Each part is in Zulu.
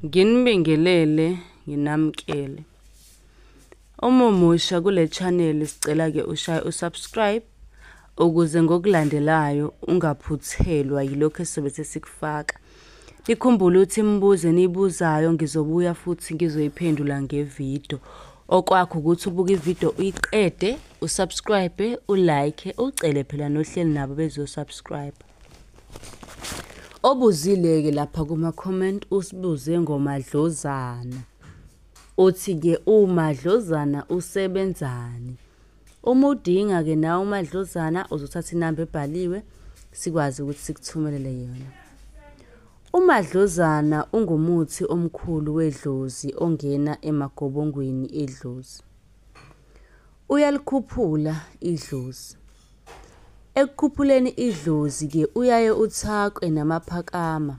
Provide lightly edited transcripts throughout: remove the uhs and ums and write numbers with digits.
Nginibingelele, nginamkele. Uma umusha kule channel sicela ke ushaye usubscribe ukuze ngokulandelayo ungaphuthelwa yilokho esizobe sikufaka. Nikhumbule ukuthi imibuzo enibuzayo ngizobuya futhi ngizoyiphendula ngevideo. Okwakho ukuthi ubuke ivideo uyiqede, usubscribe, ulike, ucele phela nohleli nabo bezosubscribe. Obuzile ke lapha kuma comment usibuze ngomadlozana. Uthi ke umadlozana usebenzani? Uma udinga ke nawe umadlozana uzothatha inamba ebhaliwe sikwazi ukuthi sikuthumelele yona. Umadlozana ungumuthi omkhulu wedlozi ongena emagobongweni edlozi. Uyalikhuphula idlozi. Ekukhuphuleni idlozi ke uyaye uthakwe namaphakama.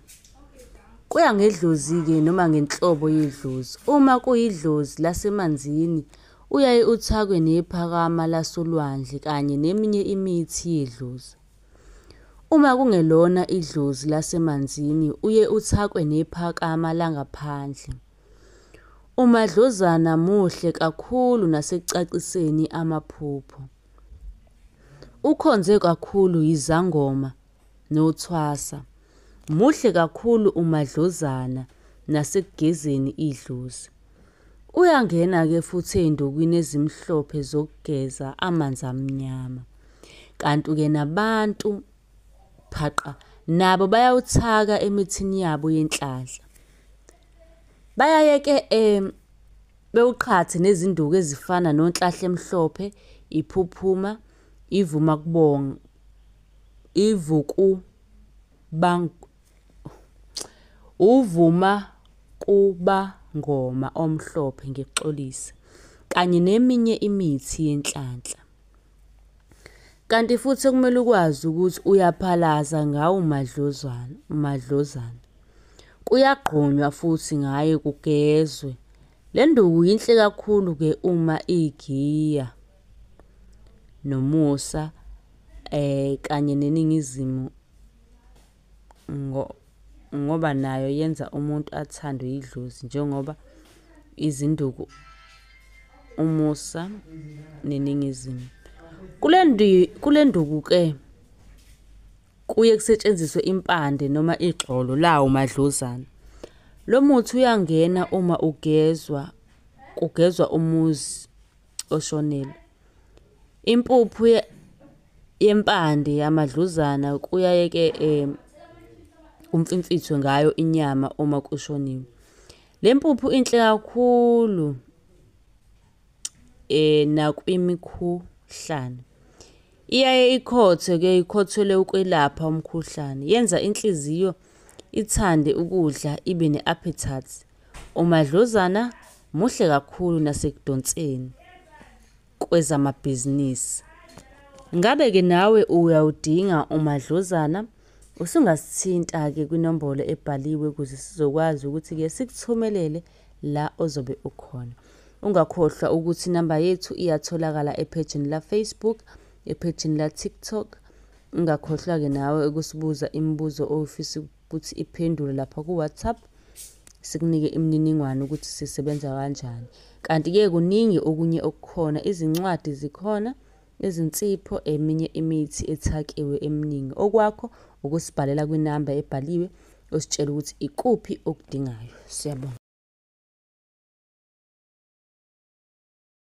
Kuya ngedlozi ke noma ngenhlobo yedlozi. Uma kuyidlozi lasemanzini uyaye uthakwe nephakama lasolwandle kanye neminye imithi yedlozi. Uma kungelona idlozi lasemanzini uye uthakwe nephakama langaphandle. Umadlozana muhle kakhulu nasekucaciseni amaphupho. Ukhonze kakhulu izangoma nothwasa. Muhle kakhulu umadlozana nasekugezeni idlozi. Uyangena ke futhi ey'ndukwini ezimhlophe zokugeza amanzi amnyama. Kanti ke nabantu phaqa nabo bayawuthaka emithini yabo yenhlanhla. Bayaye ke bewuqhathe nezinduku ezifana nonhlahla emhlophe, iphuphuma, uvuma kubangoma omhlophe ngexolisa kanye neminye imithi yenhlanhla. Kanti futhi kumele ukwazi ukuthi uyaphalaza ngawo umadlozana. Kuyagqonywa futhi ngaye kugezwe. Le nduku yinhle kakhulu ke uma igiya nomusa kanye neningizimu ngoba nayo yenza umuntu athande idlozi njengoba izinduku umusa neningizimu. Kule nduku ke kuye kusetshenziswe impande noma igxolo lawo madlozana. Lo muthi uyangena uma kugezwa umuzi oshonelwe. Impuphu yempande yamadlozana kuyaye ke kumfimfithwe ngayo inyama uma kushoniwe. Le mpuphu inhle kakhulu nakwimikhuhlane. Iyaye ikhothe ke ikhothelwe ukwelapha umkhuhlane. Yenza inhliziyo ithande ukudla ibe ne-appetite. Umadlozana muhle kakhulu nasekudonseni kwezamabhizinisi. Ngabe ke nawe uyawudinga umadlozana? Usungasithinta ke kwinombolo ebhaliwe ukuze sizokwazi ukuthi ke sikuthumelele la ozobe ukhona. Ungakhohlwa ukuthi inamba yethu iyatholakala epagini la Facebook, epagini la TikTok. Ungakhohlwa ke nawe ukusibuza imibuzo ofisa ukuthi iphendule lapha ku WhatsApp. Sikunike imininingwane ukuthi sisebenza kanjani. Kanti ke kuningi okunye okukhona, izincwadi zikhona, izinsipho, eminye imithi ethakiwe eminingi. Okwakho ukusibhalela kwinamba ebhaliwe ositshela ukuthi ikuphi okudingayo. Siyabonga.